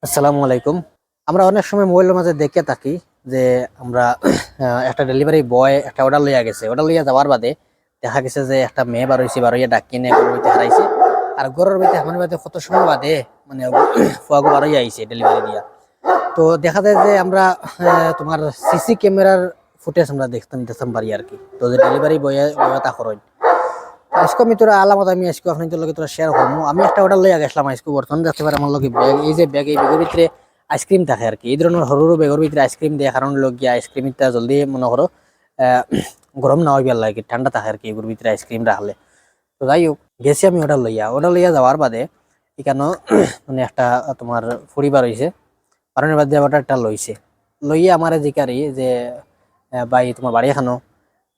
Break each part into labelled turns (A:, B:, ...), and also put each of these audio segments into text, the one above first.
A: আসসালামু আলাইকুম। আমরা অনেক সময় মোবাইলের মাঝে দেখে থাকি যে আমরা একটা ডেলিভারি বয় একটা অর্ডার লইয়া গেছে, অর্ডার লইয়া যাওয়ার বাদে দেখা গেছে যে একটা মেয়ে বার হয়েছে, বার হইয়া ডাকি নিয়ে ঘরের ভিতরে হারাইছে। আর ঘরের ভিতরে আমার বাদে কত সময় বাদে মানে ফুয়াগো বার হইয়া আইছে ডেলিভারি দিয়া। তো দেখা যায় যে আমরা তোমার সিসি ক্যামেরার ফুটেজ আমরা দেখতাম পারি আর কি। তো যে ডেলিভারি বয় তা করেন আজকে আমি তোরা আলামত আমি আজকে আপনাদের লগে তোরা শেয়ার করবো। আমি একটা অর্ডার লইয়া গেছিলাম আজকে, বর্তমানে দেখতে পারে আমার লগে ব্যাগ, এই যে ব্যাগ, এই ব্যাগের ভিতরে আইসক্রিম থাকে আর কি। এই ধরনের সরু সরু ব্যাগের ভিতরে আইসক্রিম দেয়, কারণ লোক গিয়া আইসক্রিমটা জলদি মনে করো গরম না হইবার লাগে, ঠান্ডা থাকে আর কি এগুলোর ভিতরে আইসক্রিম রাখলে। তো যাই হোক, গেছি আমি অর্ডার লইয়া যাওয়ার বাদে এখানে মানে একটা তোমার পরিবার হয়েছে, কারণের বাদে অর্ডারটা লইয়া আমার জিকারি যে ভাই তোমার বাড়ি এখানো।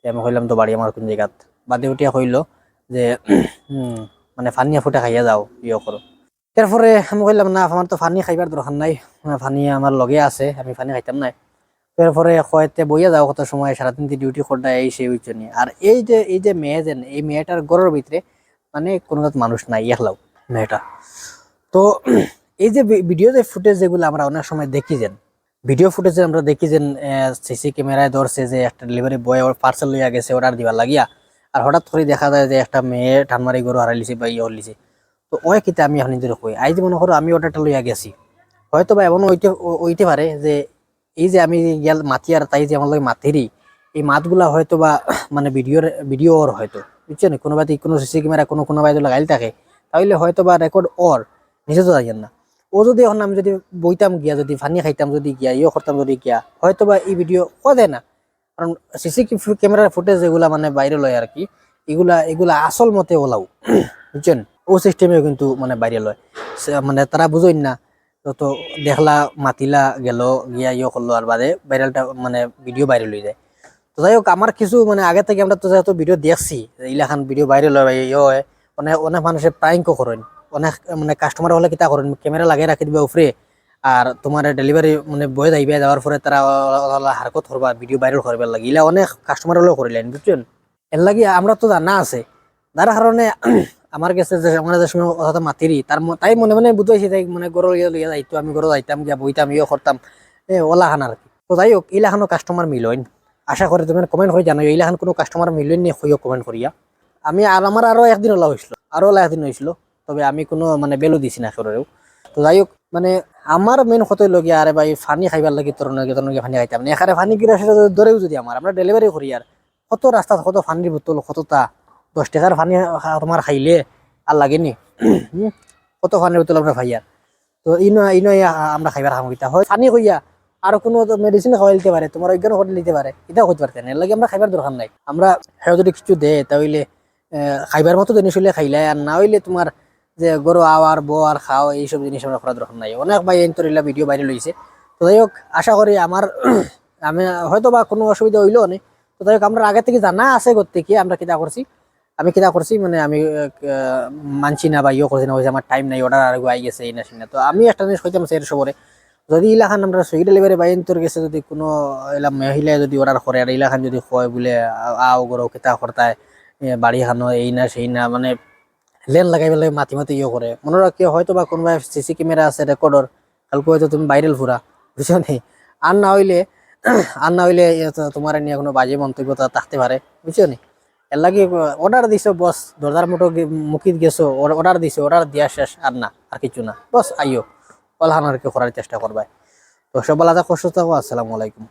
A: আমি কইলাম তো বাড়ি আমার কোন জায়গাত। বাদে উঠিয়া কইলো যে মানে ফানিয়া ফুটা খাইয়া যাও, ইয়ে করো। তারপরে আমি কইলাম না, আমার তো ফানি খাইবার দরকার নাই, ফানি আমার লগে আছে, আমি ফানি খাইতাম নাই। তারপরে কয়েতে বইয়া যাও কত সময়, সারাদিন ডিউটি করতে এই সেই ওই জন্য। আর এই যে মেয়ে যেন, এই মেয়েটার ঘরের ভিতরে মানে কোনো মানুষ নাই, একলাও মেয়েটা। তো এই যে ভিডিও যে ফুটেজ যেগুলো আমরা অনেক সময় দেখি যেন, ভিডিও ফুটেজে আমরা দেখি যে সিসি ক্যামেরায় ধরছে যে একটা ডেলিভারি বয় পার্সেল লইয়া গেছে অর্ডার দিবার লাগিয়া, আর হঠাৎ করে দেখা যায় যে একটা মেয়ে ঠানমারি গরু হারাইলিছে বা ইয়ে হলিছে। তো ওই কিতা আমি এখন নিজের কই, আই যে মনে করো আমি অর্ডারটা লইয়া গেছি, হয়তো বা এমন ওইতে পারে যে এই যে আমি গেল মাতি আর তাই যে আমার লগে মাতিরি, এই মাতগুলা হয়তো বা মানে ভিডিওর হয়তো, বুঝছেন, কোনোবা কোনো সিসি ক্যামেরা কোনো বাইরে লাগাইল থাকে, তাহলে হয়তো বা রেকর্ড ওর নিজে তো জানেন না। ও যদি এখন আমি যদি বইতাম গিয়া, যদি ফানি খাইতাম যদি গিয়া, ইয়ে করতাম যদি গিয়া, হয়তো বা এই ভিডিও দেয় না। কারণ সিসি ক্যামেরার ফুটেজ যেগুলা মানে বাইরে লয় আর কি, এগুলা এগুলা আসল মতে ওলাও, বুঝছেন, ও সিস্টেমে কিন্তু মানে বাইরে লয়। মানে তারা বুঝেন না। তো দেখলা মাতিলা গেল গিয়া, ইয়ে করলো, আর বাদে ভাইরালটা মানে ভিডিও বাইরে লই যায়। তো যাই হোক, আমার কিছু মানে আগে থেকে আমরা তো যেহেতু ভিডিও দেখছি, ইলাখান ভিডিও ভাইরাল হয়, ইয়ে হয়, অনেক অনেক মানুষের প্রাঙ্কও করেন। অনেক মানে কাস্টমার হলে কিতা করেন, ক্যামেরা লাগিয়ে রাখি দিবে উপরে, আর তোমার ডেলিভারি মানে বয়ে যাইবে, যাওয়ার পরে তারা হারকত করবা, ভিডিও ভাইরাল করবার লাগে, ইলা অনেক কাস্টমার হলেও করিলেন, বুঝছেন। এর লাগে আমরা তো জানা আছে, যার কারণে আমার কাছে যে আমরা যে সময় কথা মাতিরি, তাই মনে মনে বুঝাইছি, তাই মানে গরু লইয়া যাইতো, আমি গরু যাইতাম গিয়া বইতাম, ইয়ে করতাম ওলা খান আর কি। তো যাই হোক, ইলাখানো কাস্টমার মিলইন, আশা করি তুমি কমেন্ট করে জানো ইলাখান কোনো কাস্টমার মিলইন নিয়ে হইও কমেন্ট করিয়া। আমি আর আমার আরো একদিন ওলা হয়েছিল, আরো ওলা একদিন হয়েছিল, তবে আমি কোনো মানে বেলু দিছি না সরেও। তো যাই হোক, মানে আমার মেন কতই লগিয়া, আরে ভাই ফানি খাইবার লাগি তোর ফানি খাইতাম না, এখানে ফানি কিনা সেটা ধরেও যদি আমরা ডেলিভারি করি, আর কত রাস্তা কত ফানির বোতল, কতটা 10 টাকার ফানি তোমার খাইলে আর লাগেনি কত ফানির বোতল আমরা খাইয়ার। তো ইনো ইনো আমরা খাইবার সামগ্রিতা হয় ফানি কইয়া আর কোনো মেডিসিন খাওয়াই দিতে পারে, তোমার অজ্ঞান করে দিতে পারে, এটাও করতে পারতেন। এর লাগে আমরা খাইবার দরকার নাই। আমরা সেও যদি কিছু দেয় তাহলে খাইবার মতো জিনিস হইলে খাইলে, আর না হইলে তোমার যে গরু আওয়ার বো আর খাও, এইসব জিনিস আমরা করার দরকার নাই। অনেক ভাই এনতরিলা ভিডিও বাইরে লইছে। তো যাই হোক, আশা করি আমার আমি হয়তো বা কোনো অসুবিধা হইলো না। তো যাই হোক, আমরা আগে থেকে জানা আছে করতে কি আমরা কিতা করছি, আমি কিতা করছি মানে আমি মানছি না বা ইয়ে করছি না, আমার টাইম নাই, অর্ডার আর আই গেছে এই না সিনা। তো আমি একটা জিনিস কইতাম এর সবরে, যদি ইলাখান আমরা সুইগি ডেলিভারি বাইন তোর গেছে, যদি কোনো এলা মহিলা যদি অর্ডার করে, আর ইলাখান যদি কয় বলে আও গরো কিতা করতায় বাড়ি খানো এই না সেই না, মানে লেন লাগাই পেলে মাতি মাতি ইয়ে করে, মনে রাখি হয়তো বা কোনোবা সিসি ক্যামেরা আছে রেকর্ডর, কালকে হয়তো তুমি ভাইরাল ফুরা, বুঝছো নি। আর না হইলে তোমার নিয়ে কোনো বাজে মন্তব্য থাকতে পারে, বুঝছো নি। এর লাগে অর্ডার দিছো বস, দরজার মোটো মুখিত গেছো, অর্ডার দিছো, অর্ডার দিয়া শেষ, আর না আর কিছু না, বস আইও অলহান আর কি করার চেষ্টা করবাই। তো সব বলা যা কষ্ট থাকো। আসসালামু আলাইকুম।